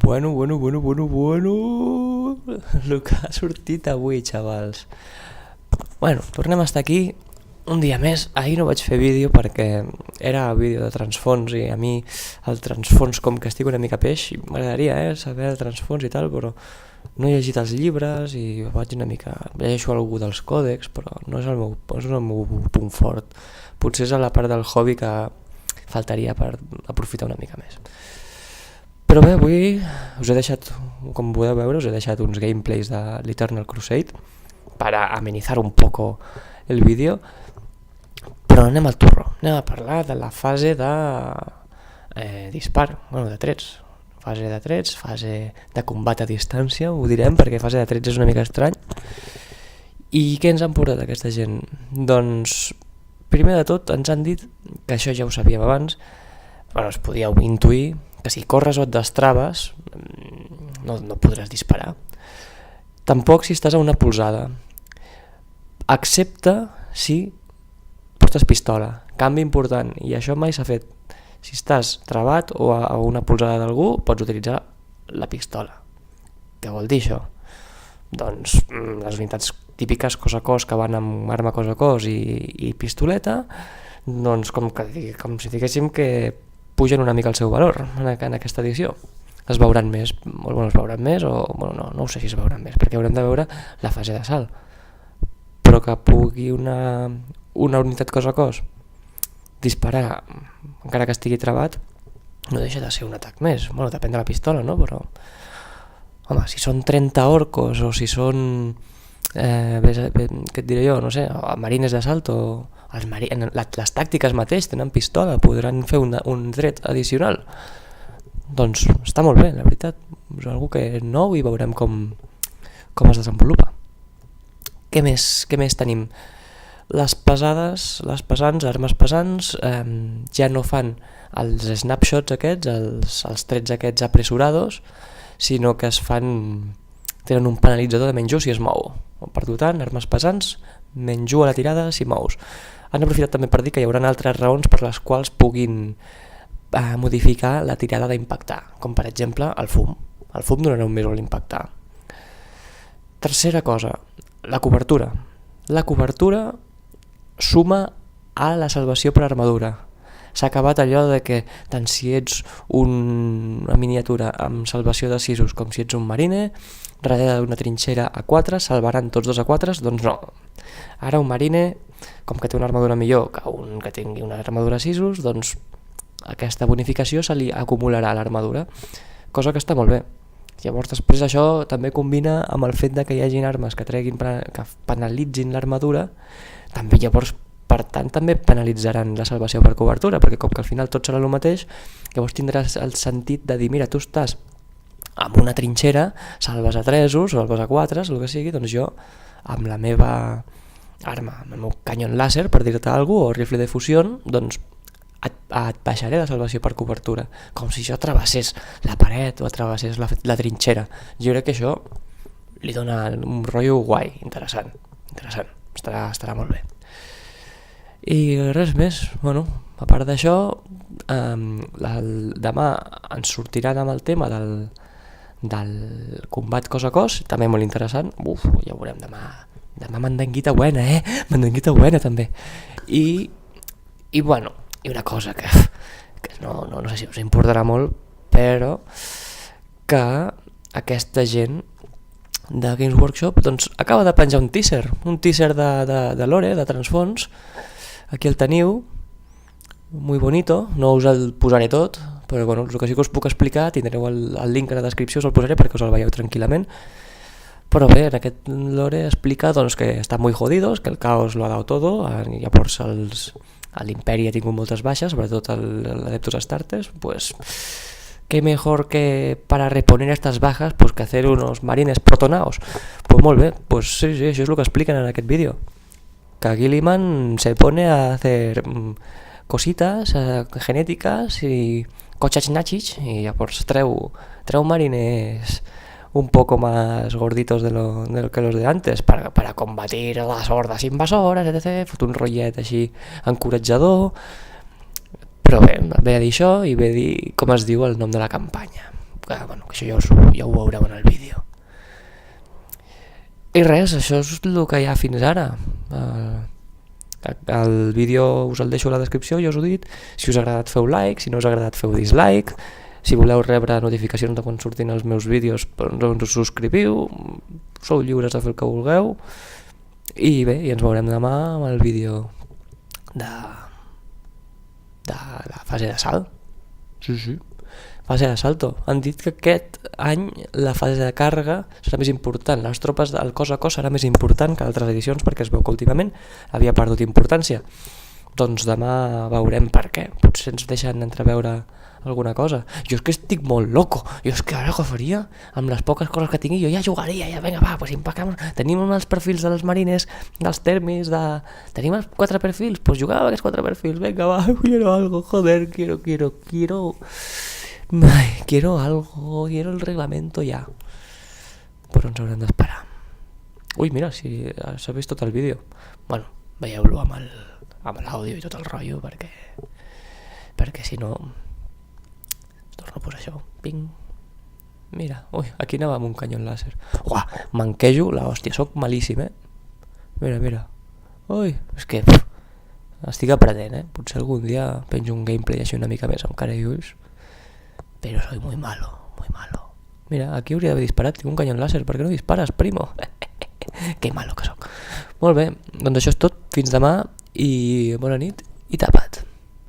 Bueno. El que ha sortit avui, xavals. Tornem a estar aquí un dia més. Ahir no vaig fer vídeo perquè era vídeo de transfons i a mi el transfons com que estic una mica peix, m'agradaria saber el transfons i tal, però no he llegit els llibres i vaig una mica... llegeixo algú dels còdecs, però no és el meu punt fort. Potser és a la part del hobby que faltaria per aprofitar una mica més. Però bé, avui us he deixat, com podeu veure, us he deixat uns gameplays de l'Eternal Crusade per amenizar un poco el vídeo, però anem al turro, anem a parlar de la fase de dispar, de trets. Fase de trets, fase de combat a distància, ho direm, perquè fase de trets és una mica estrany. I què ens han portat aquesta gent? Doncs, primer de tot, ens han dit, que això ja ho sabíem abans, es podíeu intuir, que si corres o et destraves no podràs disparar. Tampoc si estàs a una polzada, excepte si portes pistola. Canvi important, i això mai s'ha fet. Si estàs travat o a una polzada d'algú, pots utilitzar la pistola. Què vol dir això? Doncs les unitats típiques cos a cos que van amb arma cos a cos i pistoleta, doncs com si diguéssim que pugen una mica el seu valor en aquesta edició. Es veuran més, no ho sé si es veuran més, perquè haurem de veure la fase d'assalt. Però que pugui una unitat cos a cos disparar, encara que estigui travat, no deixa de ser un atac més. Depèn de la pistola, no? Però, si són 30 orcos o si són, què et diré jo, no sé, marines d'assalt o les tàctiques mateix tenen pistola, podran fer un tret addicional. Doncs està molt bé, la veritat. És algo que és nou i veurem com es desenvolupa. Què més tenim? Les pesants, armes pesants, ja no fan els snapshots aquests, els trets aquests apresurados, sinó que tenen un penalitzador de menys 1 si es mou. Per tant, armes pesants, menys 1 a la tirada si mous. Han aprofitat també per dir que hi haurà altres raons per les quals puguin modificar la tirada d'impactar, com per exemple el fum. El fum donarà un més a l'impactar. Tercera cosa, la cobertura. La cobertura suma a la salvació per armadura. S'ha acabat allò de que tant si ets una miniatura amb salvació de 6 com si ets un marine, darrere d'una trinxera a 4 salvaran tots dos a 4, doncs no. Ara un marine, com que té una armadura millor que un que tingui una armadura a 6, doncs aquesta bonificació se li acumularà a l'armadura, cosa que està molt bé. Llavors després això també combina amb el fet de que hi hagin armes que penalitzin l'armadura, també llavors per tant també penalitzaran la salvació per cobertura, perquè com que al final tot serà el mateix, llavors tindràs el sentit de dir, mira, tu estàs amb una trinxera, salves a 3, salves a 4, el que sigui, doncs jo amb la meva arma, amb el meu canyon làser, per dir-te alguna cosa, o rifle de fusió, doncs et baixaré la salvació per cobertura, com si això travessés la paret o travessés la trinxera. Jo crec que això li dona un rotllo guai, interessant, estarà molt bé. I res més, a part d'això, demà ens sortiran amb el tema del combat cos a cos, també molt interessant. Ja ho veurem demà mandanguita buena, mandanguita buena també. I una cosa que no sé si us importarà molt, però que aquesta gent de Games Workshop doncs acaba de penjar un teaser de lore, de transfons. Aquí el teniu, muy bonito, no us el posaré tot, però el que sí que us puc explicar, tindreu el link a la descripció, us el posaré perquè us el veieu tranquil·lament. Però bé, en aquest lore explica que estan muy jodidos, que el caos lo ha dado todo, llavors l'imperi ha tingut moltes baixes, sobretot l'Adeptus Astartes, pues qué mejor que para reponer estas bajas pues que hacer unos marines protonaos. Pues molt bé, pues sí, això és el que expliquen en aquest vídeo. Que Guilliman se pone a hacer cositas genéticas y cochachnachich y llavors treu marines un poco más gorditos de lo que los de antes para combatir las hordas invasoras, etc. Fot un rotllet així encoratjador, però bé, ve a dir això i ve a dir com es diu el nom de la campanya. bueno, que això ja ho veurem en el vídeo. I res, això és el que hi ha fins ara. El vídeo us el deixo a la descripció, ja us ho he dit. Si us ha agradat feu like, si no us ha agradat feu dislike. Si voleu rebre notificacions de quan surtin els meus vídeos, doncs us subscriviu, sou lliures de fer el que vulgueu. I bé, i ens veurem demà amb el vídeo de la fase de salt. Sí. Fase de salto. Han dit que aquest any la fase de càrrega serà més important, les tropes del cos a cos serà més important que altres edicions, perquè es veu que últimament havia perdut importància. Doncs demà veurem per què, potser ens deixen entreveure alguna cosa. Jo és que estic molt loco, jo és que ara què faria? Amb les poques coses que tingui jo ja jugaria, ja vinga va, pues impecable. Tenim els perfils dels marines, dels termis, tenim els 4 perfils, pues jugava amb aquests 4 perfils, vinga va, quiero algo, joder, quiero algo, quiero el reglamento ya. Però ens haurem d'esperar. Ui, mira, si s'ha vist tot el vídeo. Bueno, veieu-lo amb l'àudio i tot el rotllo, perquè si no torno a posar això. Ping. Mira, ui, aquí anava amb un canyó làser. Uah, manquejo la hòstia, soc malíssim, Mira. Ui, és que estic aprenent, Potser algun dia penjo un gameplay així una mica més amb cara i ulls. Pero soy muy malo. Mira, aquí hauria d'haver disparat, tinc un canyó làser, per què no dispares, primo? Que malo que soc. Molt bé, doncs això és tot, fins demà i bona nit i tapa't.